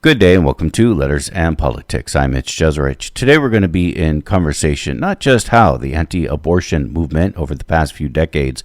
Good day and welcome to Letters and Politics. I'm Mitch Jeserich. Today we're going to be in conversation not just how the anti-abortion movement over the past few decades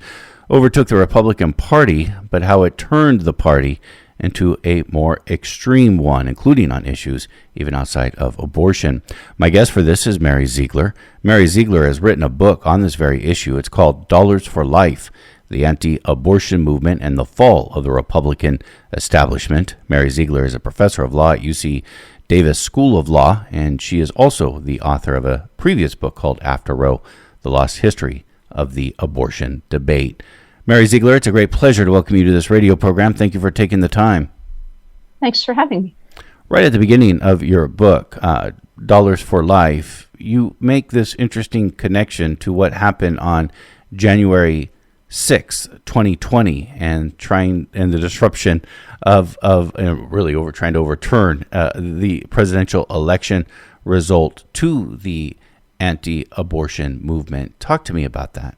overtook the Republican Party, but how it turned the party into a more extreme one, including on issues even outside of abortion. My guest for this is Mary Ziegler. Mary Ziegler has written a book on this very issue. It's called Dollars for Life: The Anti-Abortion Movement and the Fall of the Republican Establishment. Mary Ziegler is a professor of law at UC Davis School of Law, and she is also the author of a previous book called After Roe: The Lost History of the Abortion Debate. Mary Ziegler, it's a great pleasure to welcome you to this radio program. Thank you for taking the time. Thanks for having me. Right at the beginning of your book, Dollars for Life, you make this interesting connection to what happened on January 6th, 2020, and the disruption of trying to overturn the presidential election result to the anti-abortion movement. Talk to me about that.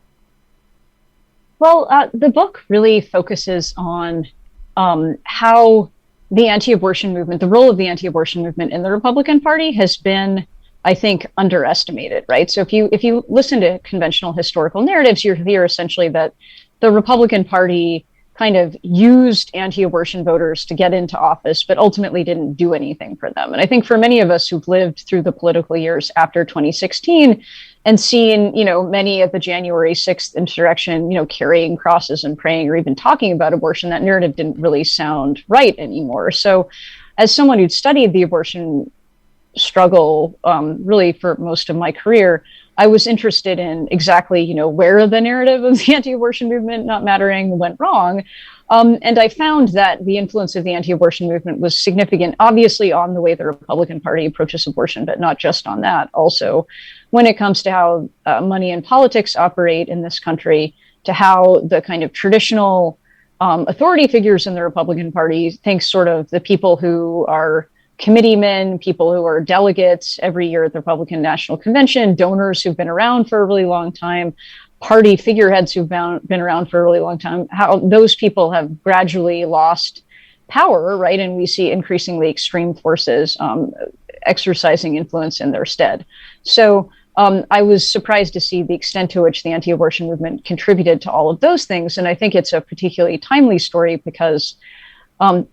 Well, the book really focuses on how the anti-abortion movement, the role of the anti-abortion movement in the Republican Party has been, I think, underestimated, right? So if you listen to conventional historical narratives, you hear essentially that the Republican Party kind of used anti-abortion voters to get into office, but ultimately didn't do anything for them. And I think for many of us who've lived through the political years after 2016 and seen, many of the January 6th insurrection, carrying crosses and praying or even talking about abortion, that narrative didn't really sound right anymore. So as someone who'd studied the abortion struggle really for most of my career, I was interested in exactly, where the narrative of the anti-abortion movement not mattering went wrong. And I found that the influence of the anti-abortion movement was significant, obviously, on the way the Republican Party approaches abortion, but not just on that. Also, when it comes to how money and politics operate in this country, to how the kind of traditional authority figures in the Republican Party think sort of the people who are committeemen, people who are delegates every year at the Republican National Convention, donors who've been around for a really long time, party figureheads who've been around for a really long time, how those people have gradually lost power, right? And we see increasingly extreme forces exercising influence in their stead. So I was surprised to see the extent to which the anti-abortion movement contributed to all of those things. And I think it's a particularly timely story because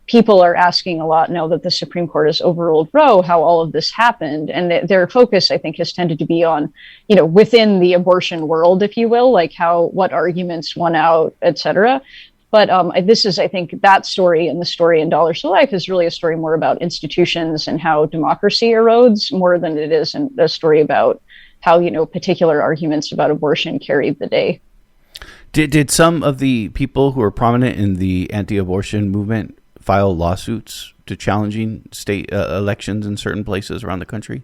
people are asking a lot now that the Supreme Court has overruled Roe, how all of this happened. And their focus, I think, has tended to be on, within the abortion world, if you will, like what arguments won out, et cetera. But this is, I think, that story, and the story in Dollars to Life is really a story more about institutions and how democracy erodes more than it is a story about how, particular arguments about abortion carried the day. Did some of the people who are prominent in the anti-abortion movement file lawsuits to challenging state elections in certain places around the country?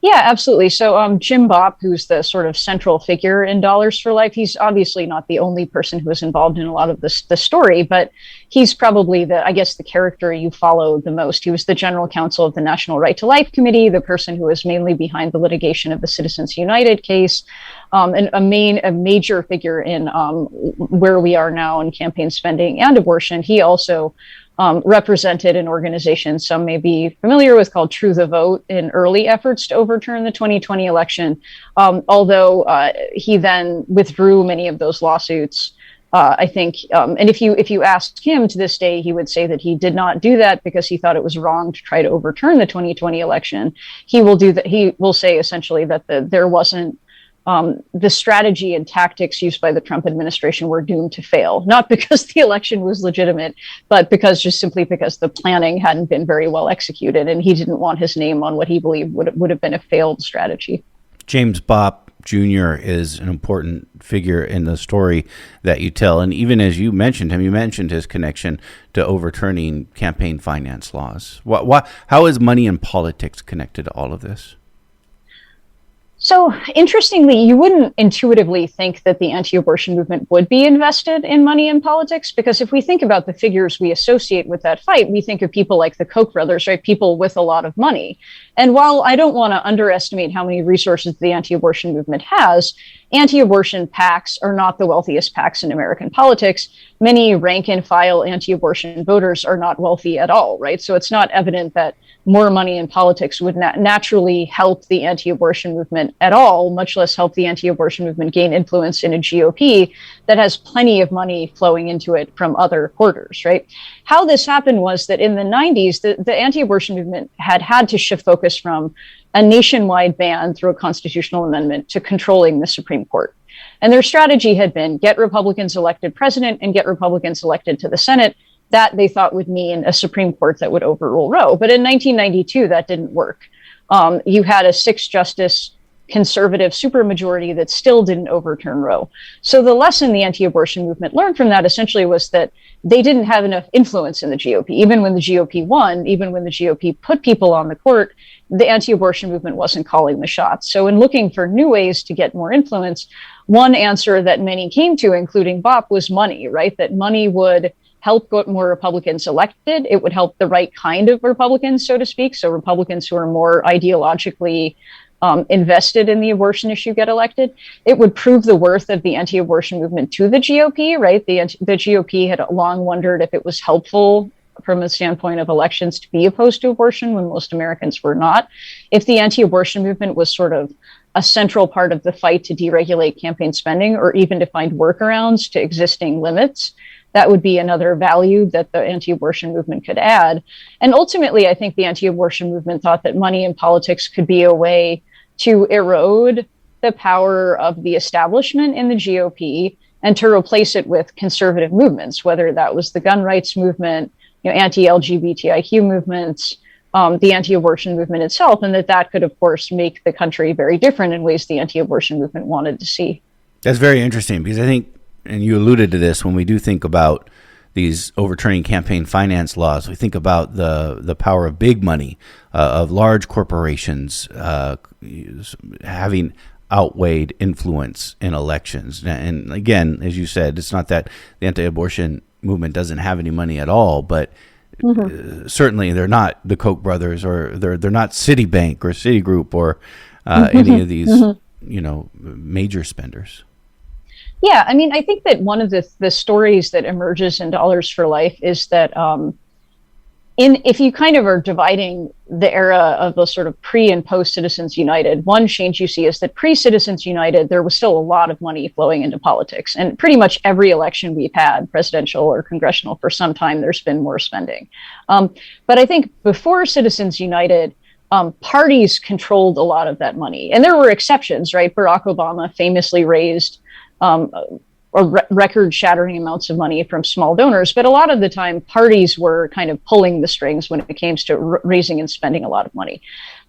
Yeah, absolutely. So Jim Bopp, who's the sort of central figure in Dollars for Life, he's obviously not the only person who was involved in a lot of the story, but he's probably the character you follow the most. He was the general counsel of the National Right to Life Committee, the person who was mainly behind the litigation of the Citizens United case, and a major figure in where we are now in campaign spending and abortion. He also represented an organization some may be familiar with called True the Vote in early efforts to overturn the 2020 election, although he then withdrew many of those lawsuits. I think, and if you asked him to this day, he would say that he did not do that because he thought it was wrong to try to overturn the 2020 election. He will do that. He will say essentially that there wasn't the strategy and tactics used by the Trump administration were doomed to fail, not because the election was legitimate, but because the planning hadn't been very well executed, and he didn't want his name on what he believed would have been a failed strategy. James Bopp Jr. is an important figure in the story that you tell, and even as you mentioned him, you mentioned his connection to overturning campaign finance laws. How is money and politics connected to all of this? So interestingly, you wouldn't intuitively think that the anti-abortion movement would be invested in money and politics, because if we think about the figures we associate with that fight, we think of people like the Koch brothers, right? People with a lot of money. And while I don't want to underestimate how many resources the anti-abortion movement has, anti-abortion PACs are not the wealthiest PACs in American politics. many rank and file anti-abortion voters are not wealthy at all, right? So it's not evident that more money in politics would naturally help the anti-abortion movement at all, much less help the anti-abortion movement gain influence in a GOP that has plenty of money flowing into it from other quarters, right? How this happened was that in the 90s, the anti-abortion movement had to shift focus from a nationwide ban through a constitutional amendment to controlling the Supreme Court. And their strategy had been get Republicans elected president and get Republicans elected to the Senate. That they thought would mean a Supreme Court that would overrule Roe. But in 1992, that didn't work. You had a 6-justice conservative supermajority that still didn't overturn Roe. So the lesson the anti-abortion movement learned from that essentially was that they didn't have enough influence in the GOP. Even when the GOP won, even when the GOP put people on the court, the anti-abortion movement wasn't calling the shots. So in looking for new ways to get more influence, one answer that many came to, including Bopp, was money, right? That money would help get more Republicans elected. It would help the right kind of Republicans, so to speak. So Republicans who are more ideologically invested in the abortion issue get elected. It would prove the worth of the anti-abortion movement to the GOP, right? The GOP had long wondered if it was helpful from a standpoint of elections to be opposed to abortion when most Americans were not. If the anti-abortion movement was sort of a central part of the fight to deregulate campaign spending or even to find workarounds to existing limits, that would be another value that the anti-abortion movement could add. And ultimately, I think the anti-abortion movement thought that money in politics could be a way to erode the power of the establishment in the GOP and to replace it with conservative movements, whether that was the gun rights movement, anti-LGBTIQ movements, the anti-abortion movement itself, and that could, of course, make the country very different in ways the anti-abortion movement wanted to see. That's very interesting because I think, and you alluded to this, when we do think about these overturning campaign finance laws, we think about the power of big money, of large corporations having outweighed influence in elections. And again, as you said, it's not that the anti-abortion movement doesn't have any money at all, but certainly they're not the Koch brothers, or they're not Citibank or Citigroup or any of these major spenders. Yeah, I mean, I think that one of the stories that emerges in Dollars for Life is that if you kind of are dividing the era of the sort of pre and post Citizens United, one change you see is that pre-Citizens United, there was still a lot of money flowing into politics. And pretty much every election we've had, presidential or congressional, for some time, there's been more spending. But I think before Citizens United, parties controlled a lot of that money. And there were exceptions, right? Barack Obama famously raised record-shattering amounts of money from small donors, but a lot of the time parties were kind of pulling the strings when it came to raising and spending a lot of money.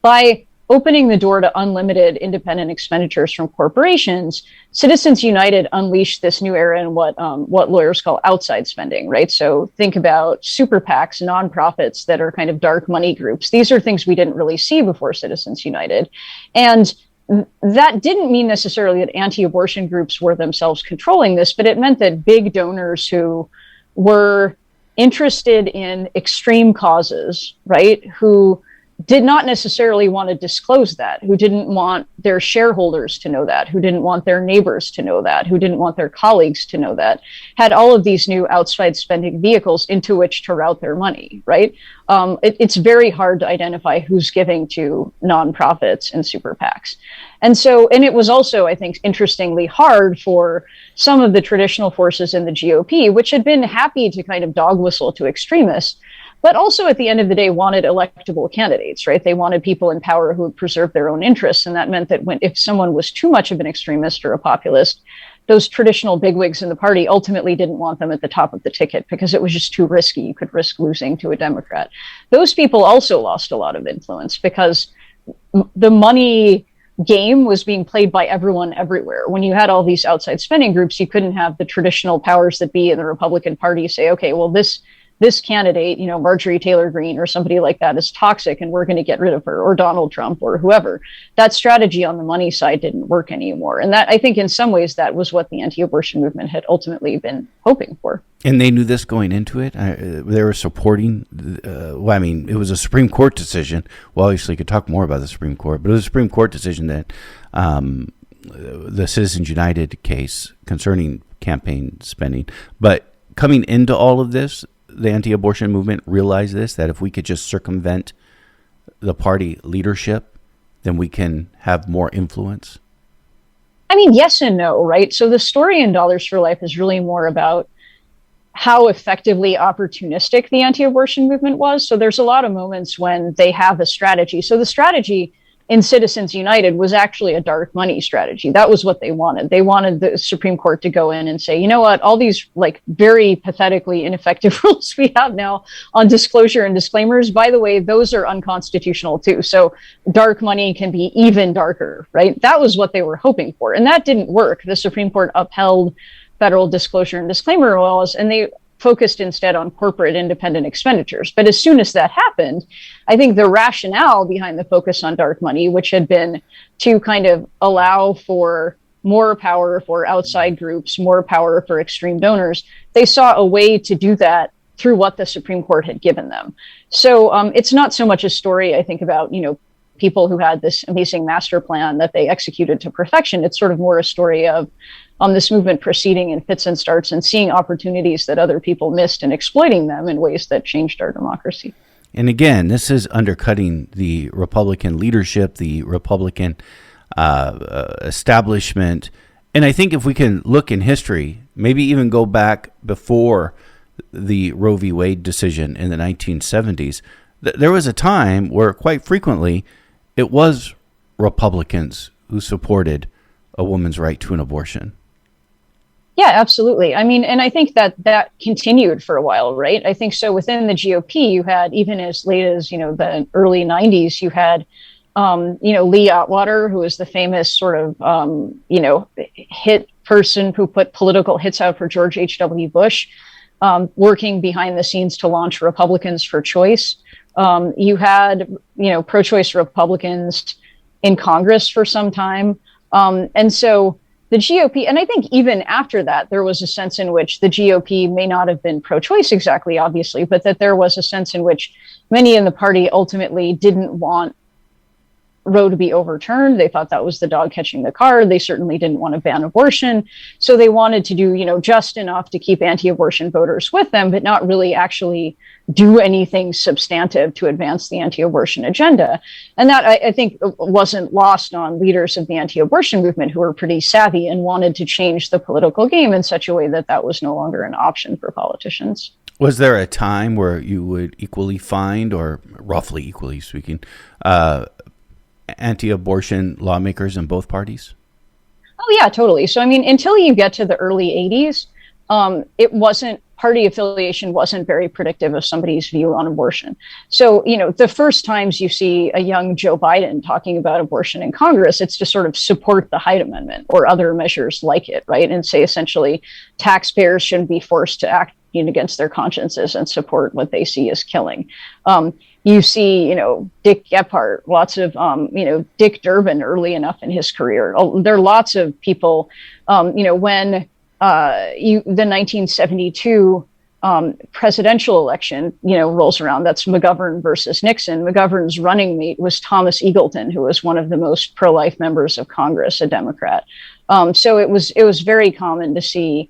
By opening the door to unlimited independent expenditures from corporations, Citizens United unleashed this new era in what lawyers call outside spending, right? So think about super PACs, nonprofits that are kind of dark money groups. These are things we didn't really see before Citizens United. And that didn't mean necessarily that anti-abortion groups were themselves controlling this, but it meant that big donors who were interested in extreme causes, right, who did not necessarily want to disclose that, who didn't want their shareholders to know that, who didn't want their neighbors to know that, who didn't want their colleagues to know that, had all of these new outside spending vehicles into which to route their money, right? It's very hard to identify who's giving to nonprofits and super PACs. And it was also, I think, interestingly hard for some of the traditional forces in the GOP, which had been happy to kind of dog whistle to extremists, but also at the end of the day wanted electable candidates, right? They wanted people in power who would preserve their own interests. And that meant that if someone was too much of an extremist or a populist, those traditional bigwigs in the party ultimately didn't want them at the top of the ticket because it was just too risky. You could risk losing to a Democrat. Those people also lost a lot of influence because the money game was being played by everyone everywhere. When you had all these outside spending groups, you couldn't have the traditional powers that be in the Republican Party say, okay, well, this candidate, Marjorie Taylor Greene or somebody like that is toxic and we're going to get rid of her, or Donald Trump or whoever. That strategy on the money side didn't work anymore. And that, I think in some ways, that was what the anti-abortion movement had ultimately been hoping for. And they knew this going into it. They were supporting, it was a Supreme Court decision. Well, obviously, you could talk more about the Supreme Court, but it was a Supreme Court decision that the Citizens United case concerning campaign spending. But coming into all of this, the anti-abortion movement realized this, that if we could just circumvent the party leadership, then we can have more influence? I mean, yes and no, right? So the story in Dollars for Life is really more about how effectively opportunistic the anti-abortion movement was. So there's a lot of moments when they have a strategy. So the strategy in Citizens United was actually a dark money strategy. That was what they wanted. They wanted the Supreme Court to go in and say, you know what, all these like very pathetically ineffective rules we have now on disclosure and disclaimers, by the way, those are unconstitutional too. So dark money can be even darker, right? That was what they were hoping for. And that didn't work. The Supreme Court upheld federal disclosure and disclaimer laws, and they focused instead on corporate independent expenditures. But as soon as that happened, I think the rationale behind the focus on dark money, which had been to kind of allow for more power for outside groups, more power for extreme donors, they saw a way to do that through what the Supreme Court had given them. So it's not so much a story, I think, about, people who had this amazing master plan that they executed to perfection. It's sort of more a story of this movement proceeding in fits and starts and seeing opportunities that other people missed and exploiting them in ways that changed our democracy. And again, this is undercutting the Republican leadership, the Republican establishment. And I think if we can look in history, maybe even go back before the Roe v. Wade decision in the 1970s, there was a time where quite frequently it was Republicans who supported a woman's right to an abortion. Yeah, absolutely. I mean, and I think that continued for a while, right? I think so within the GOP, you had, even as late as, the early 90s, you had, Lee Atwater, who was the famous sort of, hit person who put political hits out for George H.W. Bush, working behind the scenes to launch Republicans for Choice. You had, pro-choice Republicans in Congress for some time. And so the GOP, and I think even after that, there was a sense in which the GOP may not have been pro-choice exactly, obviously, but that there was a sense in which many in the party ultimately didn't want Roe to be overturned. They thought that was the dog catching the car. They certainly didn't want to ban abortion. So they wanted to do, just enough to keep anti-abortion voters with them, but not really actually do anything substantive to advance the anti-abortion agenda. And that, I think, wasn't lost on leaders of the anti-abortion movement who were pretty savvy and wanted to change the political game in such a way that that was no longer an option for politicians. Was there a time where you would equally find, or roughly equally speaking, anti-abortion lawmakers in both parties? Oh, yeah, totally. So, I mean, until you get to the early 80s, party affiliation wasn't very predictive of somebody's view on abortion. So, the first times you see a young Joe Biden talking about abortion in Congress, it's to sort of support the Hyde Amendment or other measures like it, right? And say essentially taxpayers shouldn't be forced to act against their consciences and support what they see as killing. You see, Dick Gephardt, lots of, Dick Durbin early enough in his career. There are lots of people, when the 1972 presidential election, rolls around, that's McGovern versus Nixon. McGovern's running mate was Thomas Eagleton, who was one of the most pro-life members of Congress, a Democrat. So it was very common to see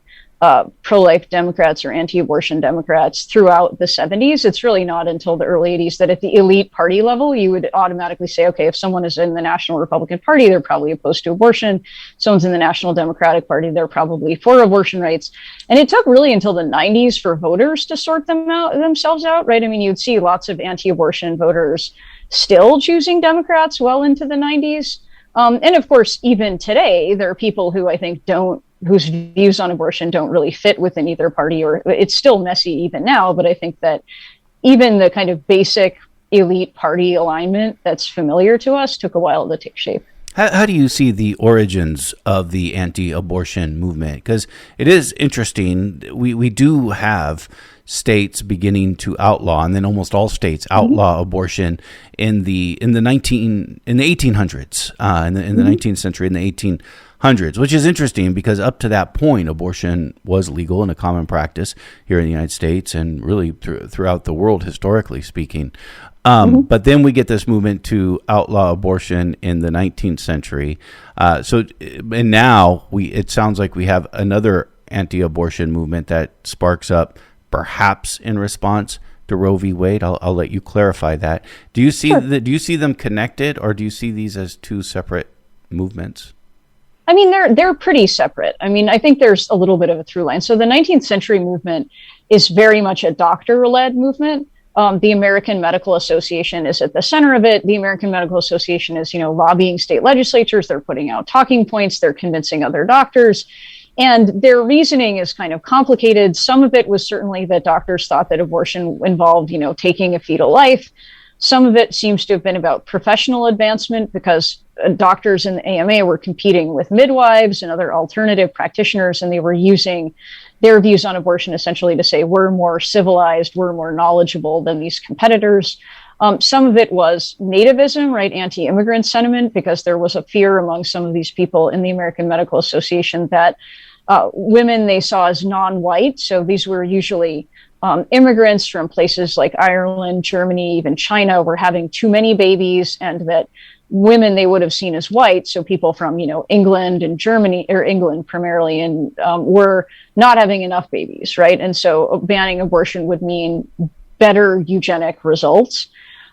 pro-life Democrats or anti-abortion Democrats throughout the 70s. It's really not until the early 80s that at the elite party level, you would automatically say, okay, if someone is in the National Republican Party, they're probably opposed to abortion. Someone's in the National Democratic Party, they're probably for abortion rights. And it took really until the 90s for voters to sort themselves out, right? I mean, you'd see lots of anti-abortion voters still choosing Democrats well into the 90s. And of course, even today, there are people who I think whose views on abortion don't really fit within either party, or it's still messy even now. But I think that even the kind of basic elite party alignment that's familiar to us took a while to take shape. How do you see the origins of the anti-abortion movement? Because it is interesting. We do have states beginning to outlaw, and then almost all states outlaw abortion in the 1800s, in the 19th century, in the 1800s, which is interesting because up to that point, abortion was legal and a common practice here in the United States and really throughout the world, historically speaking. But then we get this movement to outlaw abortion in the 19th century. And now it sounds like we have another anti-abortion movement that sparks up, perhaps in response to Roe v. Wade? I'll let you clarify that. Do you see do you see them connected, or do you see these as two separate movements? I mean, they're pretty separate. I mean, I think there's a little bit of a through line. So the 19th century movement is very much a doctor-led movement. The American Medical Association is at the center of it. The American Medical Association is, lobbying state legislatures. They're putting out talking points. They're convincing other doctors. And their reasoning is kind of complicated. Some of it was certainly that doctors thought that abortion involved, taking a fetal life. Some of it seems to have been about professional advancement, because doctors in the AMA were competing with midwives and other alternative practitioners, and they were using their views on abortion essentially to say, we're more civilized, we're more knowledgeable than these competitors. Some of it was nativism, right? Anti-immigrant sentiment, because there was a fear among some of these people in the American Medical Association that women they saw as non-white. So these were usually immigrants from places like Ireland, Germany, even China, were having too many babies, and that women they would have seen as white. So people from, England and Germany, or England primarily, and were not having enough babies, right? And so banning abortion would mean better eugenic results.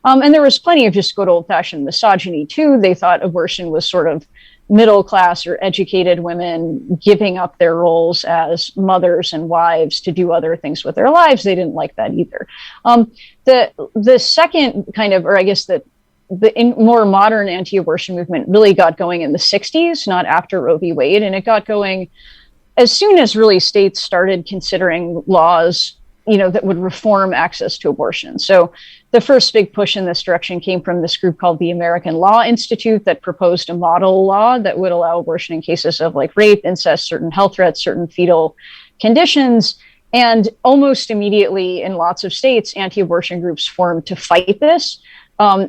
And there was plenty of just good old-fashioned misogyny too. They thought abortion was sort of middle class or educated women giving up their roles as mothers and wives to do other things with their lives. They didn't like that either. The second kind of, or I guess the more modern anti-abortion movement really got going in the 60s, not after Roe v. Wade, and it got going as soon as really states started considering laws, that would reform access to abortion. So the first big push in this direction came from this group called the American Law Institute that proposed a model law that would allow abortion in cases of like rape, incest, certain health threats, certain fetal conditions. And almost immediately in lots of states, anti-abortion groups formed to fight this.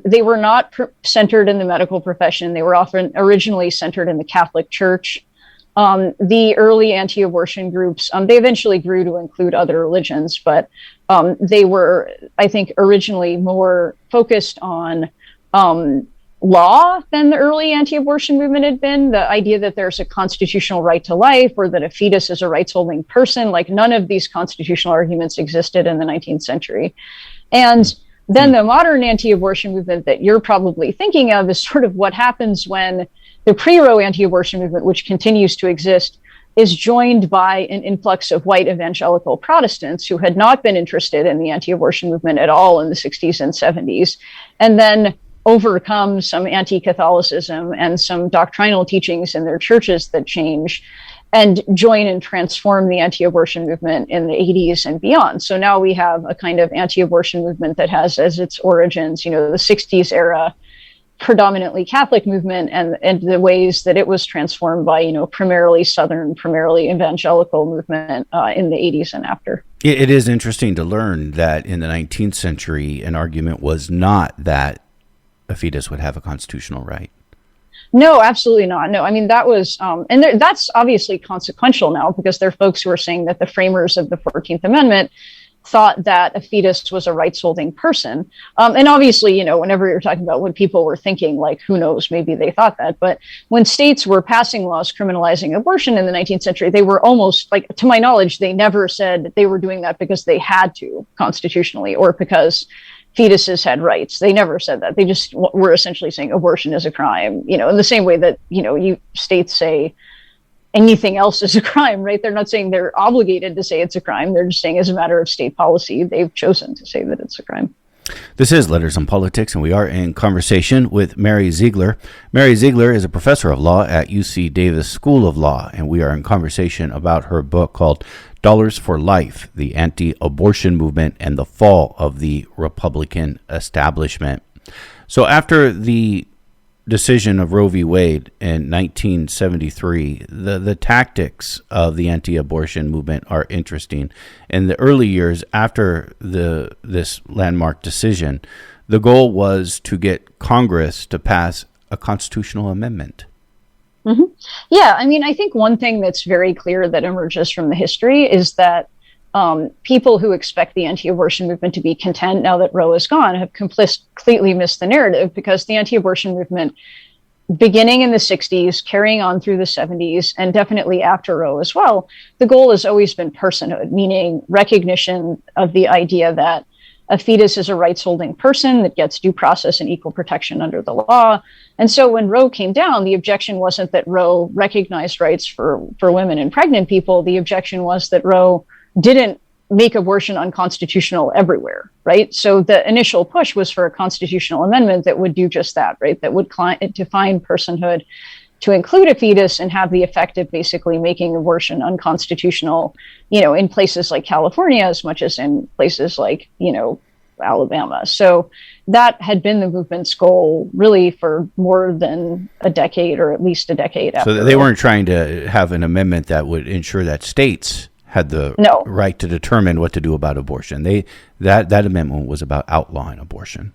They were not centered in the medical profession. They were often originally centered in the Catholic Church. The early anti-abortion groups, they eventually grew to include other religions, but they were, I think, originally more focused on law than the early anti-abortion movement had been. The idea that there's a constitutional right to life, or that a fetus is a rights-holding person, like none of these constitutional arguments existed in the 19th century. And then the modern anti-abortion movement that you're probably thinking of is sort of what happens when the pre-Roe anti-abortion movement, which continues to exist, is joined by an influx of white evangelical Protestants who had not been interested in the anti-abortion movement at all in the 60s and 70s, and then overcome some anti-Catholicism and some doctrinal teachings in their churches that change, and join and transform the anti-abortion movement in the 80s and beyond. So now we have a kind of anti-abortion movement that has as its origins, the 60s era predominantly Catholic movement, and the ways that it was transformed by, primarily Southern, primarily evangelical movement in the 80s and after. It is interesting to learn that in the 19th century, an argument was not that a fetus would have a constitutional right. No, absolutely not. No, I mean, that was, that's obviously consequential now, because there are folks who are saying that the framers of the 14th Amendment thought that a fetus was a rights-holding person. And obviously, whenever you're talking about what people were thinking, like, who knows, maybe they thought that. But when states were passing laws criminalizing abortion in the 19th century, they were almost, like, to my knowledge, they never said that they were doing that because they had to constitutionally, or because fetuses had rights. They never said that. They just were essentially saying abortion is a crime, in the same way that, you states say anything else is a crime, right? They're not saying they're obligated to say it's a crime. They're just saying as a matter of state policy, they've chosen to say that it's a crime. This is Letters on Politics, and we are in conversation with Mary Ziegler. Mary Ziegler is a professor of law at UC Davis School of Law, and we are in conversation about her book called Dollars for Life, The Anti-Abortion Movement and the Fall of the Republican Establishment. So after the decision of Roe v. Wade in 1973, the tactics of the anti-abortion movement are interesting. In the early years after this landmark decision, the goal was to get Congress to pass a constitutional amendment. Mm-hmm. Yeah, I mean, I think one thing that's very clear that emerges from the history is that people who expect the anti-abortion movement to be content now that Roe is gone have completely missed the narrative, because the anti-abortion movement beginning in the 60s, carrying on through the 70s, and definitely after Roe as well, the goal has always been personhood, meaning recognition of the idea that a fetus is a rights-holding person that gets due process and equal protection under the law. And so when Roe came down, the objection wasn't that Roe recognized rights for women and pregnant people. The objection was that Roe didn't make abortion unconstitutional everywhere, right? So the initial push was for a constitutional amendment that would do just that, right? That would define personhood to include a fetus and have the effect of basically making abortion unconstitutional, in places like California as much as in places like, Alabama. So that had been the movement's goal really for more than a decade, or at least a decade after. So they weren't trying to have an amendment that would ensure that states had the right to determine what to do about abortion. That amendment was about outlawing abortion.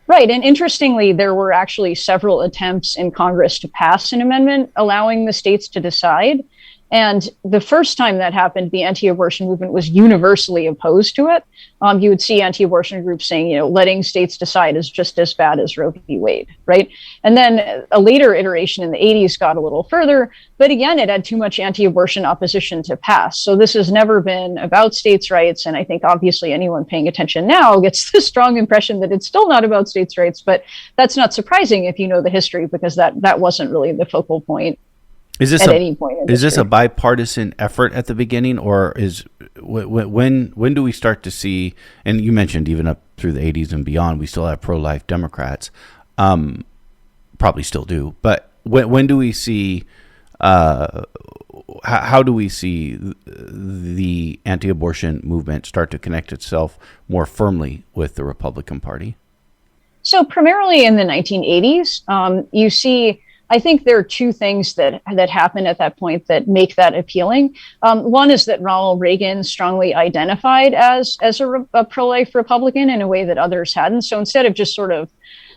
Right. And interestingly, there were actually several attempts in Congress to pass an amendment allowing the states to decide. And the first time that happened, the anti-abortion movement was universally opposed to it. You would see anti-abortion groups saying, letting states decide is just as bad as Roe v. Wade, right? And then a later iteration in the 80s got a little further, but again, it had too much anti-abortion opposition to pass. So this has never been about states' rights. And I think obviously anyone paying attention now gets the strong impression that it's still not about states' rights, but that's not surprising if you know the history, because that wasn't really the focal point. Is this a bipartisan effort at the beginning, or when do we start to see? And you mentioned even up through the 80s and beyond, we still have pro-life Democrats, probably still do. But when do we see? How do we see the anti-abortion movement start to connect itself more firmly with the Republican Party? So primarily in the 1980s, you see. I think there are two things that happen at that point that make that appealing. One is that Ronald Reagan strongly identified as a pro-life Republican in a way that others hadn't. So instead of just sort of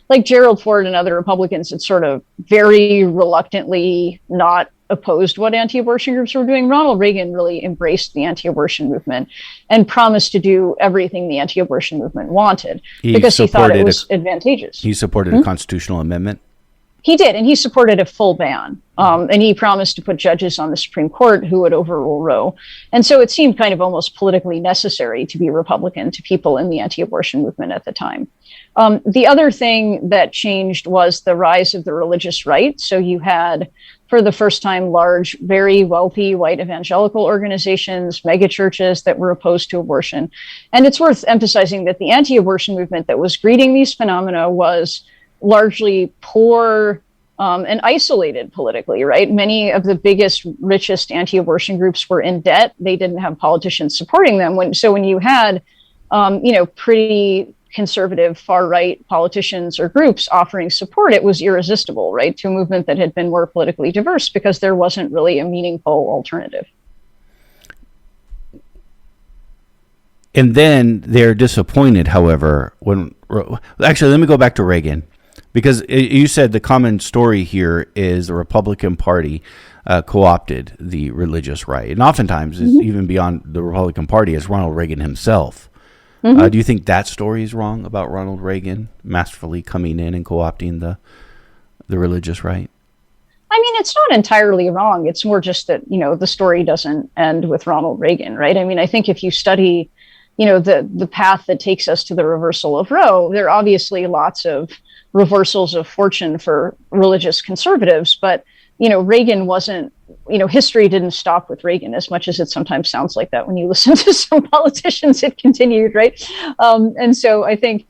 like Gerald Ford and other Republicans had sort of very reluctantly not opposed what anti-abortion groups were doing, Ronald Reagan really embraced the anti-abortion movement and promised to do everything the anti-abortion movement wanted because he thought it was advantageous. He supported a constitutional amendment. He did, and he supported a full ban. And he promised to put judges on the Supreme Court who would overrule Roe. And so it seemed kind of almost politically necessary to be Republican to people in the anti-abortion movement at the time. The other thing that changed was the rise of the religious right. So you had, for the first time, large, very wealthy white evangelical organizations, megachurches that were opposed to abortion. And it's worth emphasizing that the anti-abortion movement that was greeting these phenomena was largely poor and isolated politically, right? Many of the biggest, richest anti-abortion groups were in debt. They didn't have politicians supporting them. When you had, pretty conservative far-right politicians or groups offering support, it was irresistible, right, to a movement that had been more politically diverse because there wasn't really a meaningful alternative. And then they're disappointed, however, when actually, let me go back to Reagan. Because you said the common story here is the Republican Party co-opted the religious right. And oftentimes, even beyond the Republican Party, is Ronald Reagan himself. Do you think that story is wrong about Ronald Reagan masterfully coming in and co-opting the religious right? I mean, it's not entirely wrong. It's more just that, the story doesn't end with Ronald Reagan, right? I mean, I think if you study, the path that takes us to the reversal of Roe, there are obviously lots of reversals of fortune for religious conservatives, but Reagan wasn't, history didn't stop with Reagan, as much as it sometimes sounds like that when you listen to some politicians. It continued, right? And so I think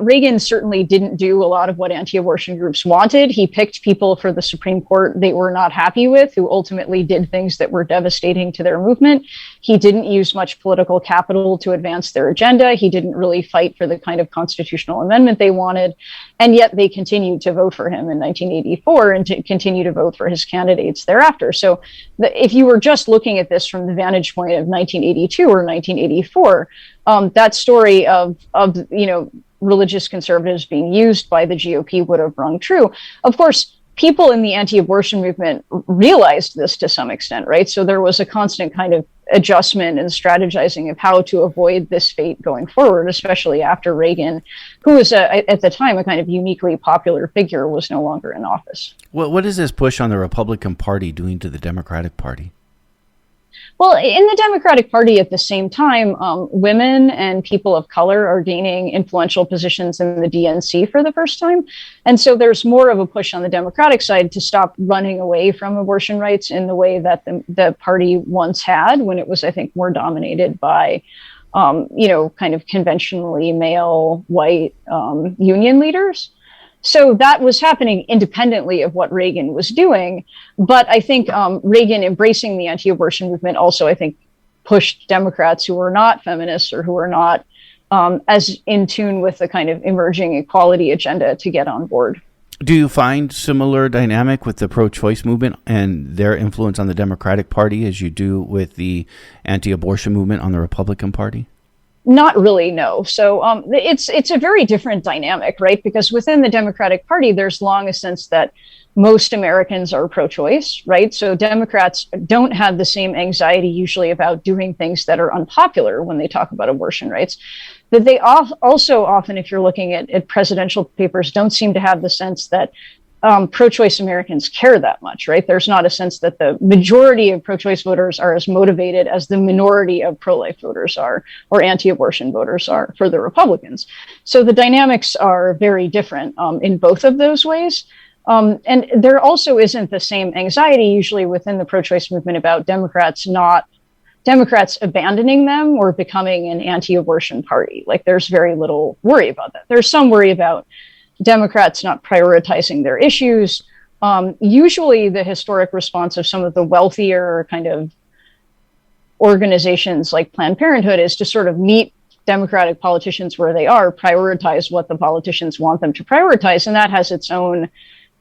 Reagan certainly didn't do a lot of what anti-abortion groups wanted. He picked people for the Supreme Court they were not happy with, who ultimately did things that were devastating to their movement. He didn't use much political capital to advance their agenda. He didn't really fight for the kind of constitutional amendment they wanted. And yet they continued to vote for him in 1984 and to continue to vote for his candidates thereafter. So if you were just looking at this from the vantage point of 1982 or 1984, that story of religious conservatives being used by the GOP would have rung true. Of course, people in the anti-abortion movement realized this to some extent, right? So there was a constant kind of adjustment and strategizing of how to avoid this fate going forward, especially after Reagan, who was at the time a kind of uniquely popular figure, was no longer in office. What is this push on the Republican Party doing to the Democratic Party? Well, in the Democratic Party at the same time, women and people of color are gaining influential positions in the DNC for the first time. And so there's more of a push on the Democratic side to stop running away from abortion rights in the way that the party once had, when it was, I think, more dominated by, kind of conventionally male white union leaders. So that was happening independently of what Reagan was doing. But I think Reagan embracing the anti-abortion movement also, I think, pushed Democrats who were not feminists or who were not as in tune with the kind of emerging equality agenda to get on board. Do you find similar dynamic with the pro-choice movement and their influence on the Democratic Party as you do with the anti-abortion movement on the Republican Party? Not really, no. So it's a very different dynamic, right? Because within the Democratic Party, there's long a sense that most Americans are pro-choice, right? So Democrats don't have the same anxiety usually about doing things that are unpopular when they talk about abortion rights. But they also often, if you're looking at presidential papers, don't seem to have the sense that pro-choice Americans care that much, right? There's not a sense that the majority of pro-choice voters are as motivated as the minority of pro-life voters are, or anti-abortion voters are for the Republicans. So the dynamics are very different in both of those ways. And there also isn't the same anxiety usually within the pro-choice movement about Democrats abandoning them or becoming an anti-abortion party. Like there's very little worry about that. There's some worry about Democrats not prioritizing their issues. Usually the historic response of some of the wealthier kind of organizations like Planned Parenthood is to sort of meet Democratic politicians where they are, prioritize what the politicians want them to prioritize. And that has its own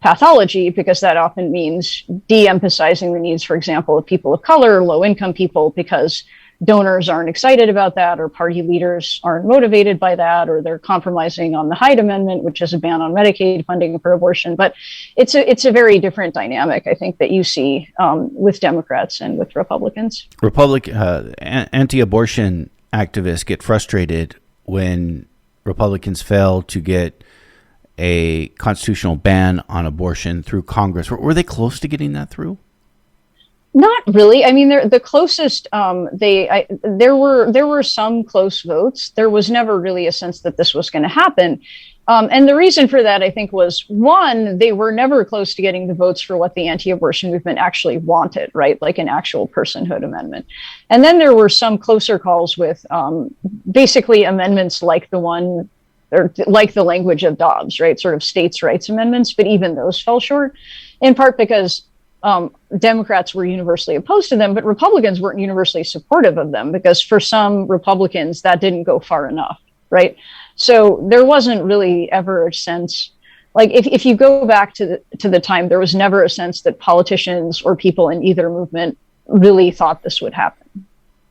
pathology because that often means de-emphasizing the needs, for example, of people of color, low-income people, because donors aren't excited about that, or party leaders aren't motivated by that, or they're compromising on the Hyde Amendment, which is a ban on Medicaid funding for abortion. But it's a very different dynamic, I think, that you see with Democrats and with Republicans. Anti-abortion activists get frustrated when Republicans fail to get a constitutional ban on abortion through Congress. Were they close to getting that through? Not really. I mean, the closest there were some close votes. There was never really a sense that this was going to happen. And the reason for that, I think, was one, they were never close to getting the votes for what the anti-abortion movement actually wanted, right? Like an actual personhood amendment. And then there were some closer calls with basically amendments like the one, or like the language of Dobbs, right? Sort of states' rights amendments, but even those fell short, in part because Democrats were universally opposed to them, but Republicans weren't universally supportive of them because for some Republicans, that didn't go far enough, right? So there wasn't really ever a sense, like if you go back to the time, there was never a sense that politicians or people in either movement really thought this would happen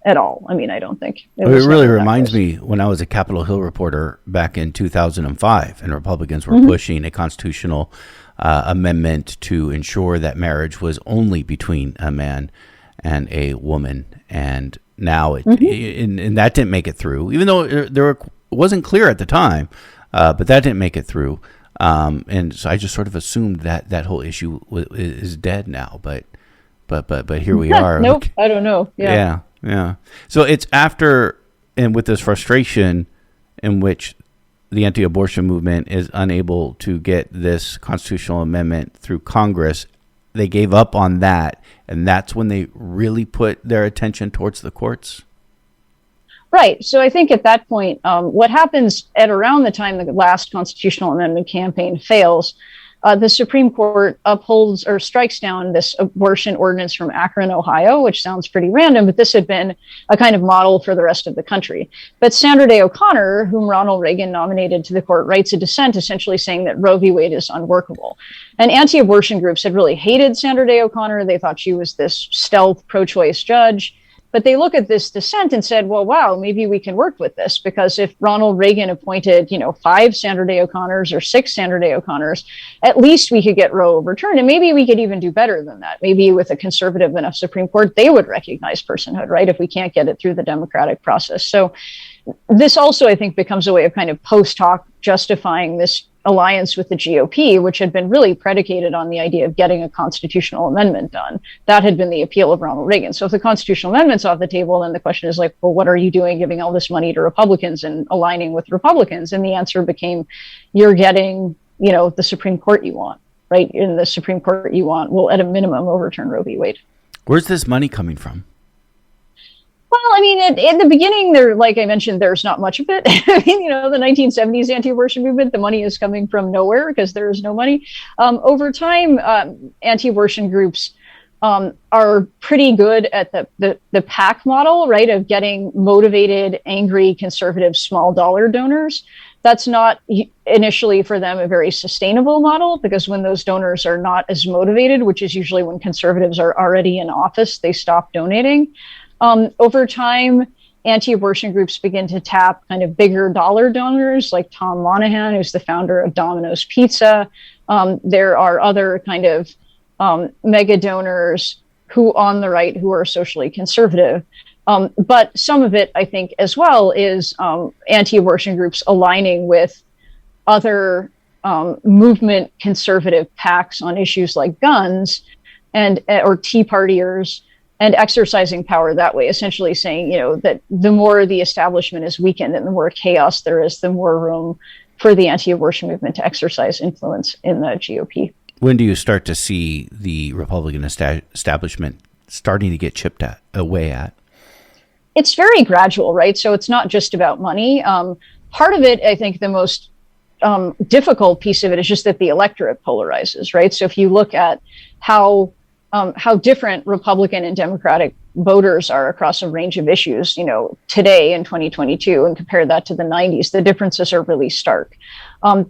at all. I mean, I don't think. It really reminds me when I was a Capitol Hill reporter back in 2005 and Republicans were pushing a constitutional amendment to ensure that marriage was only between a man and a woman. And now and that didn't make it through, even though it wasn't clear at the time, but that didn't make it through. And so I just sort of assumed that whole issue is dead now, but here we are. Nope. I don't know. Yeah. So it's after, and with this frustration in which the anti-abortion movement is unable to get this constitutional amendment through Congress, they gave up on that, and that's when they really put their attention towards the courts. Right. So I think at that point, what happens at around the time the last constitutional amendment campaign fails, the Supreme Court upholds or strikes down this abortion ordinance from Akron, Ohio, which sounds pretty random, but this had been a kind of model for the rest of the country. But Sandra Day O'Connor, whom Ronald Reagan nominated to the court, writes a dissent essentially saying that Roe v. Wade is unworkable. And anti-abortion groups had really hated Sandra Day O'Connor. They thought she was this stealth pro-choice judge. But they look at this dissent and said, well, wow, maybe we can work with this, because if Ronald Reagan appointed, 5 Sandra Day O'Connors or 6 Sandra Day O'Connors, at least we could get Roe overturned. And maybe we could even do better than that. Maybe with a conservative enough Supreme Court, they would recognize personhood, right? If we can't get it through the democratic process. So this also, I think, becomes a way of kind of post hoc justifying this alliance with the GOP, which had been really predicated on the idea of getting a constitutional amendment done. That had been the appeal of Ronald Reagan. So if the constitutional amendment's off the table, then the question is like, well, what are you doing giving all this money to Republicans and aligning with Republicans? And the answer became, you're getting, the Supreme Court you want, right? In the Supreme Court you want will, at a minimum, overturn Roe v. Wade. Where's this money coming from? Well, I mean, in the beginning, like I mentioned, there's not much of it. I mean, the 1970s anti-abortion movement, the money is coming from nowhere because there is no money. Over time, anti-abortion groups are pretty good at the PAC model, right, of getting motivated, angry, conservative, small dollar donors. That's not initially for them a very sustainable model, because when those donors are not as motivated, which is usually when conservatives are already in office, they stop donating. Over time, anti-abortion groups begin to tap kind of bigger dollar donors like Tom Monahan, who's the founder of Domino's Pizza. There are other kind of mega donors who on the right who are socially conservative. But some of it, I think, as well, is anti-abortion groups aligning with other movement conservative PACs on issues like guns or Tea Partiers, and exercising power that way, essentially saying, that the more the establishment is weakened and the more chaos there is, the more room for the anti-abortion movement to exercise influence in the GOP. When do you start to see the Republican establishment starting to get chipped away at? It's very gradual, right? So it's not just about money. Part of it, I think the most difficult piece of it is just that the electorate polarizes, right? So if you look at how different Republican and Democratic voters are across a range of issues, today in 2022, and compare that to the 90s, the differences are really stark.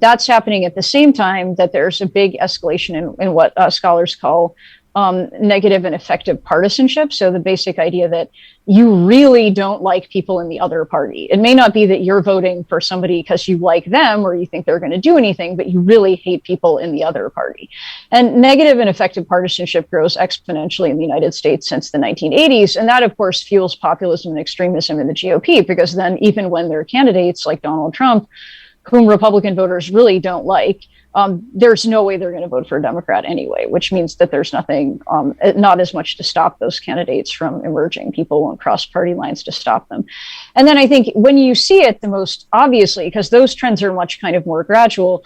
That's happening at the same time that there's a big escalation in what scholars call negative and effective partisanship. So the basic idea that you really don't like people in the other party. It may not be that you're voting for somebody because you like them or you think they're going to do anything, but you really hate people in the other party. And negative and effective partisanship grows exponentially in the United States since the 1980s. And that, of course, fuels populism and extremism in the GOP, because then even when there are candidates like Donald Trump, whom Republican voters really don't like, there's no way they're going to vote for a Democrat anyway, which means that there's nothing, not as much to stop those candidates from emerging. People won't cross party lines to stop them. And then I think when you see it the most obviously, because those trends are much kind of more gradual,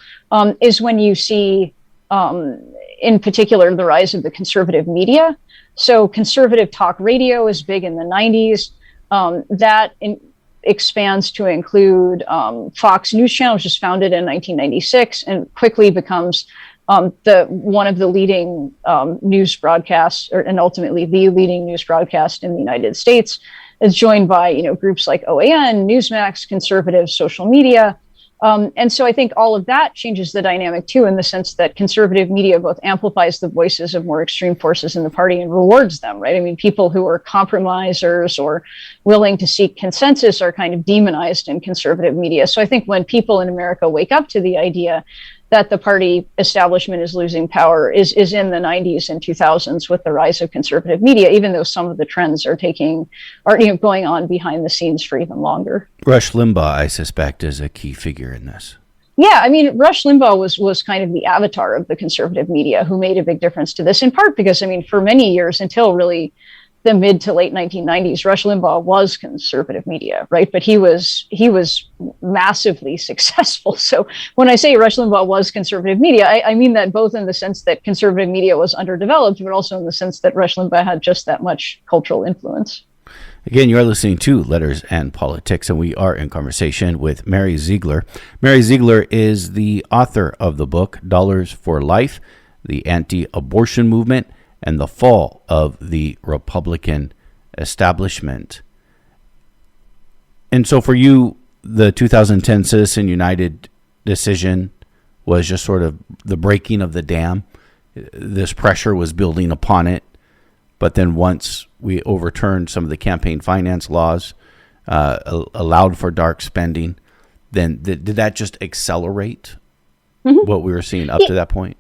is when you see, in particular, the rise of the conservative media. So conservative talk radio is big in the 90s. That expands to include Fox News Channel, which was founded in 1996 and quickly becomes one of the leading news broadcasts, and ultimately the leading news broadcast in the United States. Is joined by groups like OAN, Newsmax, conservative social media. And so I think all of that changes the dynamic too, in the sense that conservative media both amplifies the voices of more extreme forces in the party and rewards them, right? I mean, people who are compromisers or willing to seek consensus are kind of demonized in conservative media. So I think when people in America wake up to the idea that the party establishment is losing power is in the 90s and 2000s with the rise of conservative media, even though some of the trends are going on behind the scenes for even longer. Rush Limbaugh, I suspect, is a key figure in this. Yeah, I mean, Rush Limbaugh was kind of the avatar of the conservative media who made a big difference to this, in part because, I mean, for many years, until really the mid to late 1990s, Rush Limbaugh was conservative media, right? But he was massively successful. So when I say Rush Limbaugh was conservative media, I mean that both in the sense that conservative media was underdeveloped, but also in the sense that Rush Limbaugh had just that much cultural influence. Again, you are listening to Letters and Politics, and we are in conversation with Mary Ziegler. Mary Ziegler is the author of the book, Dollars for Life, The Anti-Abortion Movement, and the Fall of the Republican Establishment. And so for you, the 2010 Citizen United decision was just sort of the breaking of the dam. This pressure was building upon it. But then once we overturned some of the campaign finance laws, allowed for dark spending, then did that just accelerate what we were seeing up to that point?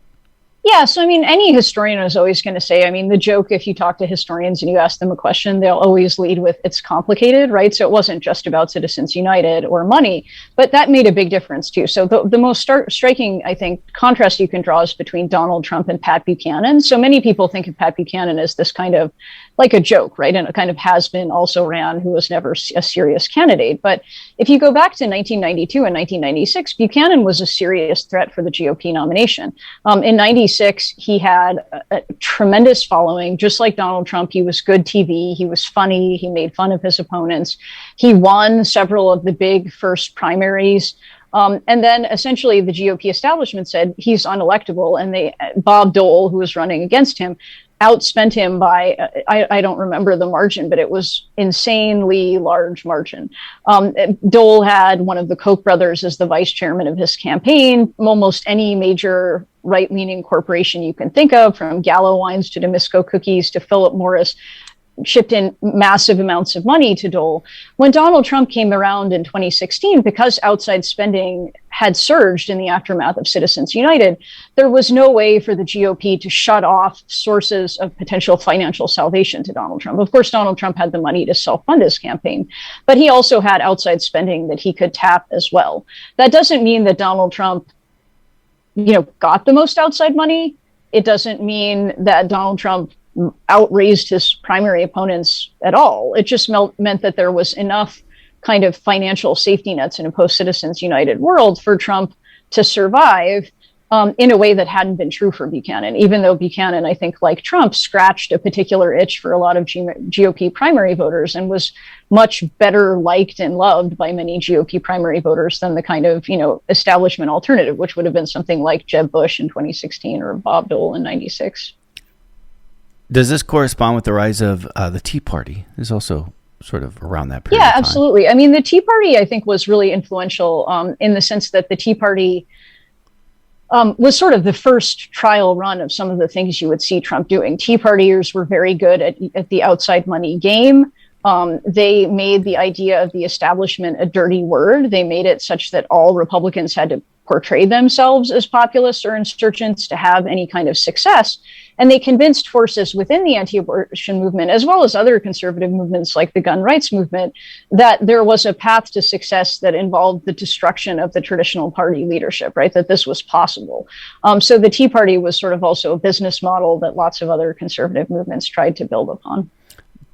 Yeah, so I mean, any historian is always going to say, I mean, the joke, if you talk to historians and you ask them a question, they'll always lead with, it's complicated, right? So it wasn't just about Citizens United or money, but that made a big difference too. So the most striking, I think, contrast you can draw is between Donald Trump and Pat Buchanan. So many people think of Pat Buchanan as this kind of like a joke, right? And a kind of has-been, also ran, who was never a serious candidate. But if you go back to 1992 and 1996, Buchanan was a serious threat for the GOP nomination. In 96, he had a tremendous following. Just like Donald Trump, he was good TV. He was funny. He made fun of his opponents. He won several of the big first primaries. And then essentially the GOP establishment said he's unelectable. And Bob Dole, who was running against him, outspent him by, I don't remember the margin, but it was insanely large margin. Dole had one of the Koch brothers as the vice chairman of his campaign. Almost any major right-leaning corporation you can think of, from Gallo Wines to Nabisco Cookies to Philip Morris, shipped in massive amounts of money to Dole. When Donald Trump came around in 2016, because outside spending had surged in the aftermath of Citizens United, there was no way for the GOP to shut off sources of potential financial salvation to Donald Trump. Of course, Donald Trump had the money to self-fund his campaign, but he also had outside spending that he could tap as well. That doesn't mean that Donald Trump, got the most outside money. It doesn't mean that Donald Trump outraised his primary opponents at all. It just meant that there was enough kind of financial safety nets in a post-Citizens United world for Trump to survive in a way that hadn't been true for Buchanan, even though Buchanan, I think, like Trump, scratched a particular itch for a lot of GOP primary voters and was much better liked and loved by many GOP primary voters than the kind of, establishment alternative, which would have been something like Jeb Bush in 2016 or Bob Dole in 96. Does this correspond with the rise of the Tea Party? Is also sort of around that period. Yeah, absolutely. I mean, the Tea Party, I think, was really influential in the sense that the Tea Party was sort of the first trial run of some of the things you would see Trump doing. Tea Partiers were very good at the outside money game. They made the idea of the establishment a dirty word. They made it such that all Republicans had to portray themselves as populists or insurgents to have any kind of success. And they convinced forces within the anti-abortion movement, as well as other conservative movements like the gun rights movement, that there was a path to success that involved the destruction of the traditional party leadership, right? That this was possible. So the Tea Party was sort of also a business model that lots of other conservative movements tried to build upon.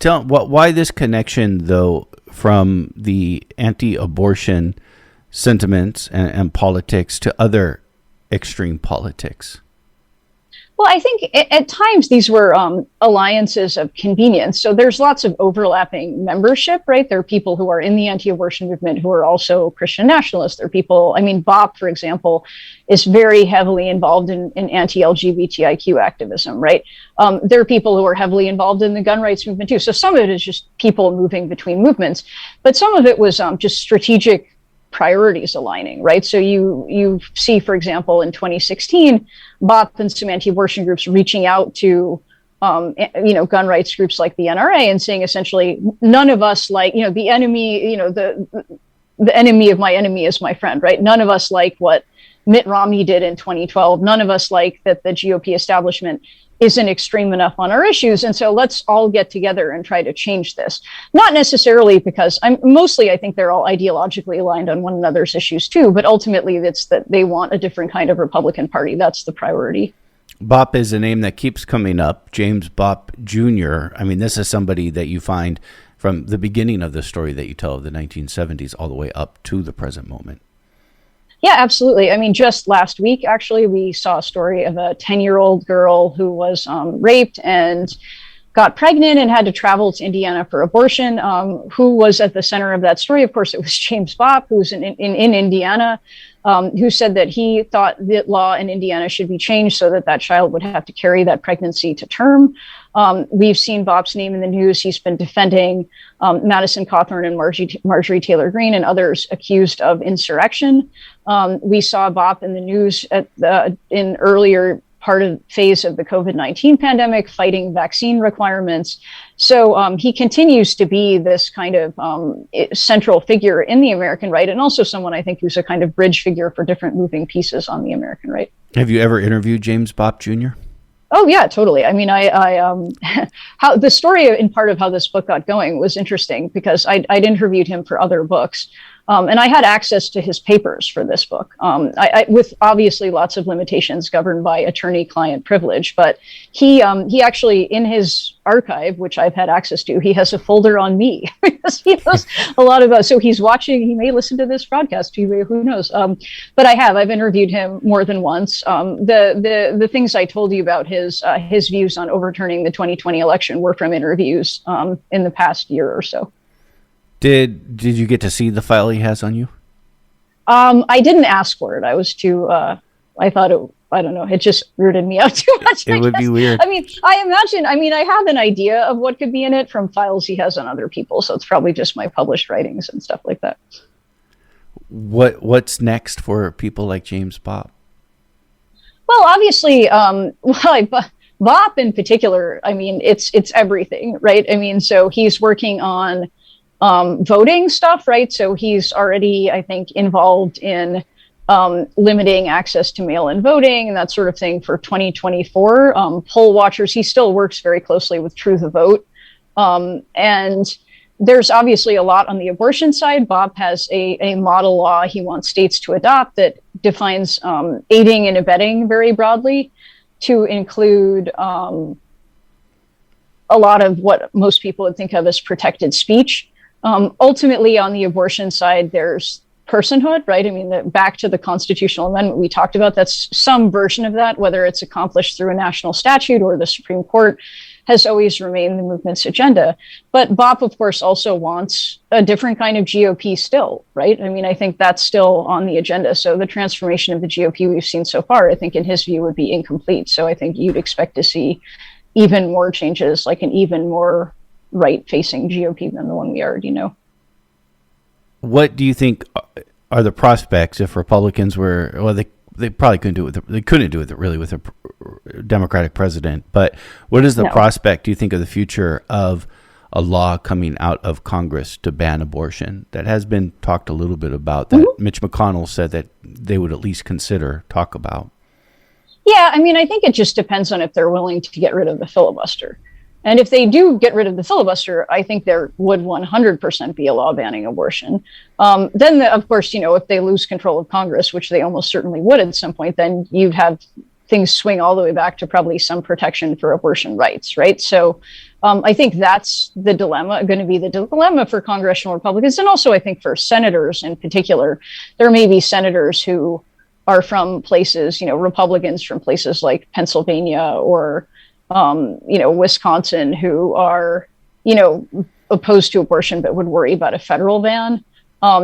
Why this connection, though, from the anti-abortion sentiments and politics to other extreme politics? Well, I think at times these were alliances of convenience. So there's lots of overlapping membership, right? There are people who are in the anti-abortion movement who are also Christian nationalists. There are people, Bopp, for example, is very heavily involved in anti-LGBTIQ activism, right? There are people who are heavily involved in the gun rights movement too. So some of it is just people moving between movements, but some of it was just strategic priorities aligning, right? So you see, for example, in 2016, Bopp and some anti-abortion groups reaching out to, gun rights groups like the NRA and saying essentially, none of us like, the enemy, the enemy of my enemy is my friend, right? None of us like what Mitt Romney did in 2012. None of us like that the GOP establishment isn't extreme enough on our issues. And so let's all get together and try to change this. Not necessarily because I think they're all ideologically aligned on one another's issues too, but ultimately it's that they want a different kind of Republican Party. That's the priority. Bopp is a name that keeps coming up. James Bopp Jr. This is somebody that you find from the beginning of the story that you tell of the 1970s all the way up to the present moment. Yeah, absolutely. Just last week, actually, we saw a story of a 10-year-old girl who was raped and got pregnant and had to travel to Indiana for abortion. Who was at the center of that story? Of course, it was James Bopp, who's in Indiana, who said that he thought the law in Indiana should be changed so that that child would have to carry that pregnancy to term. We've seen Bopp's name in the news. He's been defending Madison Cawthorn and Marjorie Taylor Greene and others accused of insurrection. We saw Bopp in the news in earlier phase of the COVID-19 pandemic, fighting vaccine requirements. So he continues to be this kind of central figure in the American right, and also someone I think who's a kind of bridge figure for different moving pieces on the American right. Have you ever interviewed James Bopp Jr.? Oh yeah, totally. I mean, how the story in part of how this book got going was interesting because I'd interviewed him for other books. And I had access to his papers for this book, with obviously lots of limitations governed by attorney-client privilege. But he actually, in his archive, which I've had access to, he has a folder on me because he knows a lot about. So he's watching. He may listen to this broadcast. Who knows? But I've interviewed him more than once. The things I told you about his views on overturning the 2020 election were from interviews in the past year or so. Did you get to see the file he has on you? I didn't ask for it. I was too. I thought it. I don't know. It just weirded me out too much. It would be weird. I mean, I have an idea of what could be in it from files he has on other people. So it's probably just my published writings and stuff like that. What's next for people like James Bopp? Well, obviously, Bopp in particular. I mean, it's everything, right? I mean, so he's working on voting stuff, right? So he's already, I think, involved in limiting access to mail-in voting and that sort of thing for 2024. Poll watchers, he still works very closely with True the Vote. And there's obviously a lot on the abortion side. Bopp has a model law he wants states to adopt that defines aiding and abetting very broadly to include a lot of what most people would think of as protected speech. Ultimately, on the abortion side, there's personhood, right? I mean, back to the constitutional amendment we talked about, that's some version of that, whether it's accomplished through a national statute or the Supreme Court, has always remained the movement's agenda. But Bopp, of course, also wants a different kind of GOP still, right? I mean, I think that's still on the agenda. So the transformation of the GOP we've seen so far, I think in his view would be incomplete. So I think you'd expect to see even more changes, like an even more right-facing GOP than the one we already know. What do you think are the prospects if Republicans were? Well, they probably couldn't do it. They couldn't do it really with a Democratic president. But what is the prospect? Do you think of the future of a law coming out of Congress to ban abortion? That has been talked a little bit about. That Mitch McConnell said that they would at least talk about. Yeah, I mean, I think it just depends on if they're willing to get rid of the filibuster. And if they do get rid of the filibuster, I think there would 100% be a law banning abortion. Then, of course, if they lose control of Congress, which they almost certainly would at some point, then you'd have things swing all the way back to probably some protection for abortion rights, right? So I think that's the dilemma, going to be the dilemma for congressional Republicans. And also, I think for senators in particular, there may be senators who are from places, Republicans from places like Pennsylvania or Wisconsin who are, opposed to abortion, but would worry about a federal ban.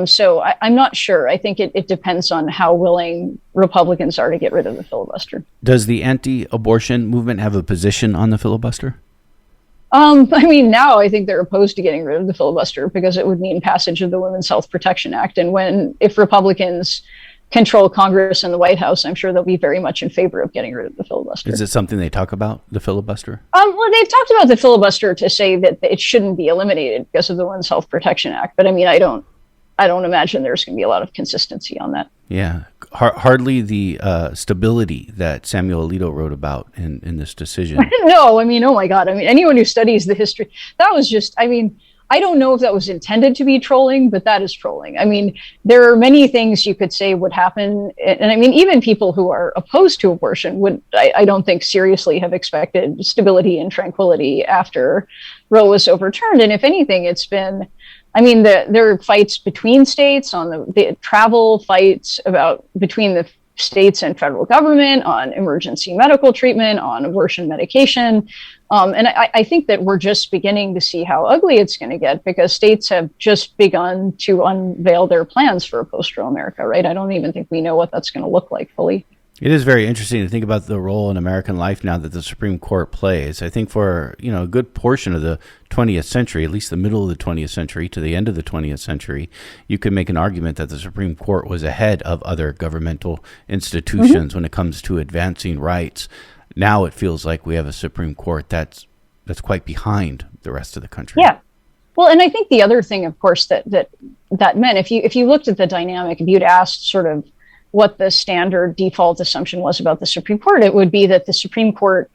So I'm not sure. I think it depends on how willing Republicans are to get rid of the filibuster. Does the anti-abortion movement have a position on the filibuster? I mean, now I think they're opposed to getting rid of the filibuster because it would mean passage of the Women's Health Protection Act. And if Republicans control Congress and the White House, I'm sure they'll be very much in favor of getting rid of the filibuster. Is it something they talk about, the filibuster? Well, they've talked about the filibuster to say that it shouldn't be eliminated because of the Women's Health Protection Act. But I mean, I don't imagine there's going to be a lot of consistency on that. Yeah, hardly the stability that Samuel Alito wrote about in this decision. No, I mean, oh my God. I mean, anyone who studies the history, that was just, I mean, I don't know if that was intended to be trolling, but that is trolling. I mean, there are many things you could say would happen. And I mean, even people who are opposed to abortion would, I don't think, seriously have expected stability and tranquility after Roe was overturned. And if anything, it's been, I mean, there are fights between states on the travel fights between the states and federal government on emergency medical treatment, on abortion medication. And I think that we're just beginning to see how ugly it's going to get because states have just begun to unveil their plans for a post-Roe America, right? I don't even think we know what that's going to look like fully. It is very interesting to think about the role in American life now that the Supreme Court plays. I think for, a good portion of the 20th century, at least the middle of the 20th century to the end of the 20th century, you could make an argument that the Supreme Court was ahead of other governmental institutions when it comes to advancing rights. Now it feels like we have a Supreme Court that's quite behind the rest of the country. Yeah. Well, and I think the other thing, of course, that meant, if you looked at the dynamic, if you'd asked sort of what the standard default assumption was about the Supreme Court, it would be that the Supreme Court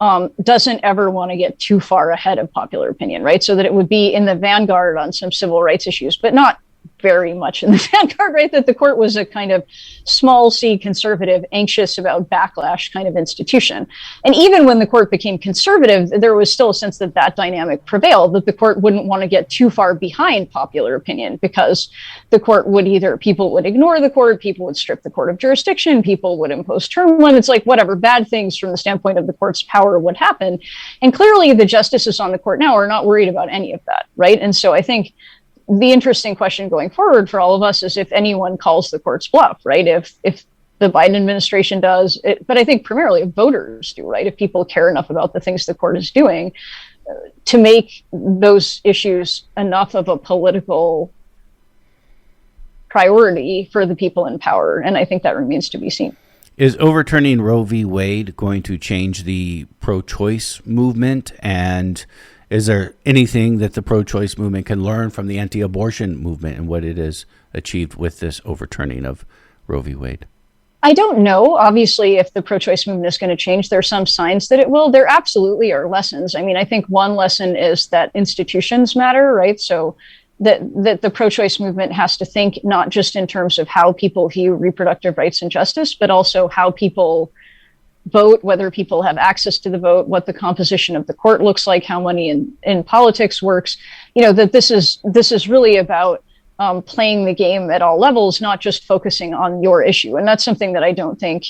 doesn't ever want to get too far ahead of popular opinion, right? So that it would be in the vanguard on some civil rights issues, but not very much in the vanguard, right? That the court was a kind of small c conservative, anxious about backlash kind of institution. And even when the court became conservative, there was still a sense that dynamic prevailed, that the court wouldn't want to get too far behind popular opinion, because the court would people would ignore the court, people would strip the court of jurisdiction, people would impose term limits, like whatever bad things from the standpoint of the court's power would happen. And clearly the justices on the court now are not worried about any of that, right? And so I think the interesting question going forward for all of us is if anyone calls the court's bluff, right? If the Biden administration does, but I think primarily if voters do, right? If people care enough about the things the court is doing to make those issues enough of a political priority for the people in power. And I think that remains to be seen. Is overturning Roe v. Wade going to change the pro-choice movement? And is there anything that the pro-choice movement can learn from the anti-abortion movement and what it has achieved with this overturning of Roe v. Wade? I don't know, obviously, if the pro-choice movement is going to change. There are some signs that it will. There absolutely are lessons. I mean, I think one lesson is that institutions matter, right? So that the pro-choice movement has to think not just in terms of how people view reproductive rights and justice, but also how people vote, whether people have access to the vote, what the composition of the court looks like, how money in politics works. That this is really about playing the game at all levels, not just focusing on your issue. And that's something that I don't think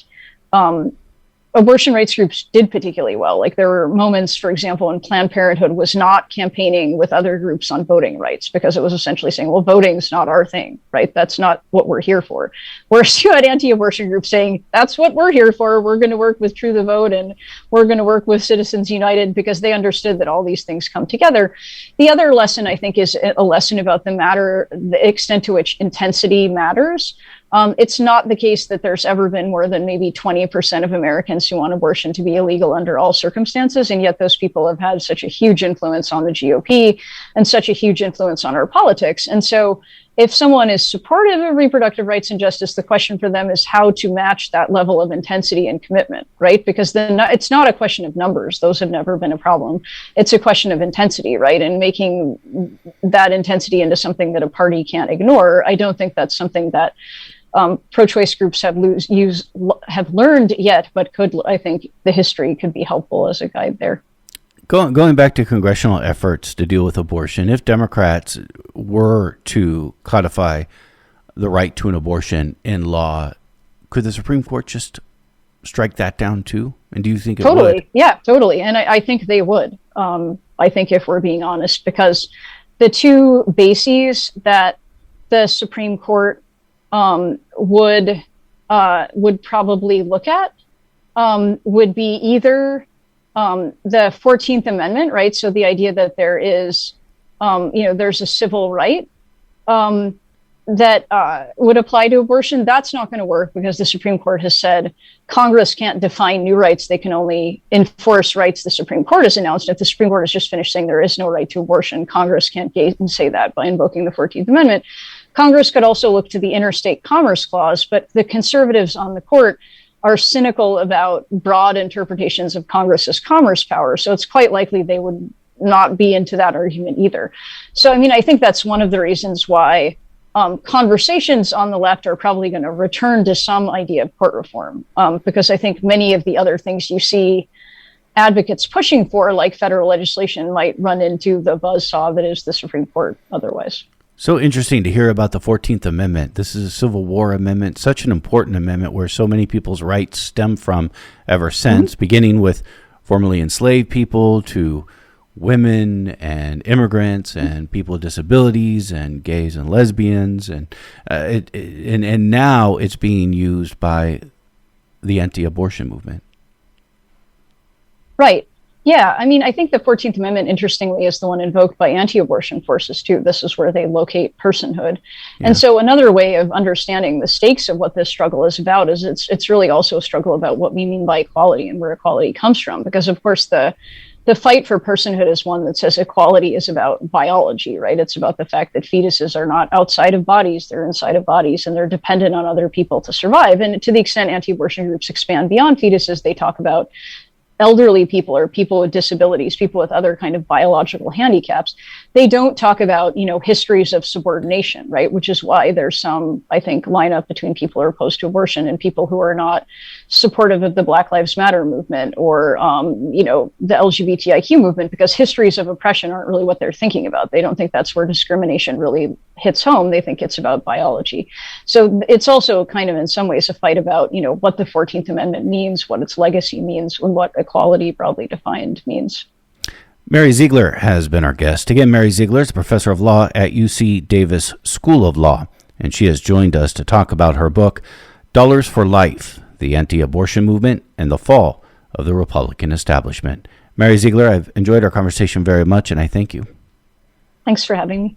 abortion rights groups did particularly well. Like there were moments, for example, when Planned Parenthood was not campaigning with other groups on voting rights, because it was essentially saying, well, voting's not our thing, right? That's not what we're here for. Whereas you had anti-abortion groups saying, that's what we're here for. We're going to work with True the Vote and we're going to work with Citizens United, because they understood that all these things come together. The other lesson, I think, is a lesson about the extent to which intensity matters. It's not the case that there's ever been more than maybe 20% of Americans who want abortion to be illegal under all circumstances. And yet those people have had such a huge influence on the GOP and such a huge influence on our politics. And so if someone is supportive of reproductive rights and justice, the question for them is how to match that level of intensity and commitment, right? Because then it's not a question of numbers. Those have never been a problem. It's a question of intensity, right? And making that intensity into something that a party can't ignore. I don't think that's something that pro-choice groups have learned yet, but I think the history could be helpful as a guide there. Going back to congressional efforts to deal with abortion, if Democrats were to codify the right to an abortion in law, could the Supreme Court just strike that down too? And do you think it would? Yeah, totally. And I think they would. I think if we're being honest, because the two bases that the Supreme Court would probably look at would be either the 14th Amendment, right? So the idea that there is, there's a civil right that would apply to abortion. That's not going to work because the Supreme Court has said Congress can't define new rights. They can only enforce rights the Supreme Court has announced. If the Supreme Court has just finished saying there is no right to abortion, Congress can't say that by invoking the 14th Amendment. Congress could also look to the Interstate Commerce Clause, but the conservatives on the court are cynical about broad interpretations of Congress's commerce power. So it's quite likely they would not be into that argument either. So, I mean, I think that's one of the reasons why conversations on the left are probably going to return to some idea of court reform, because I think many of the other things you see advocates pushing for, like federal legislation, might run into the buzzsaw that is the Supreme Court otherwise. So interesting to hear about the 14th Amendment. This is a Civil War amendment, such an important amendment where so many people's rights stem from ever since, beginning with formerly enslaved people to women and immigrants and people with disabilities and gays and lesbians. And now it's being used by the anti-abortion movement. Right. Yeah. I mean, I think the 14th Amendment, interestingly, is the one invoked by anti-abortion forces, too. This is where they locate personhood. Yeah. And so another way of understanding the stakes of what this struggle is about is it's really also a struggle about what we mean by equality and where equality comes from. Because, of course, the fight for personhood is one that says equality is about biology, right? It's about the fact that fetuses are not outside of bodies, they're inside of bodies, and they're dependent on other people to survive. And to the extent anti-abortion groups expand beyond fetuses, they talk about elderly people or people with disabilities, people with other kind of biological handicaps. They don't talk about, histories of subordination, right? Which is why there's some, I think, lineup between people who are opposed to abortion and people who are not supportive of the Black Lives Matter movement or, the LGBTIQ movement, because histories of oppression aren't really what they're thinking about. They don't think that's where discrimination really hits home. They think it's about biology. So it's also kind of in some ways a fight about, what the 14th Amendment means, what its legacy means, and what equality broadly defined means. Mary Ziegler has been our guest. Again, Mary Ziegler is a professor of law at UC Davis School of Law, and she has joined us to talk about her book, Dollars for Life, the Anti-Abortion Movement and the Fall of the Republican Establishment. Mary Ziegler, I've enjoyed our conversation very much, and I thank you. Thanks for having me.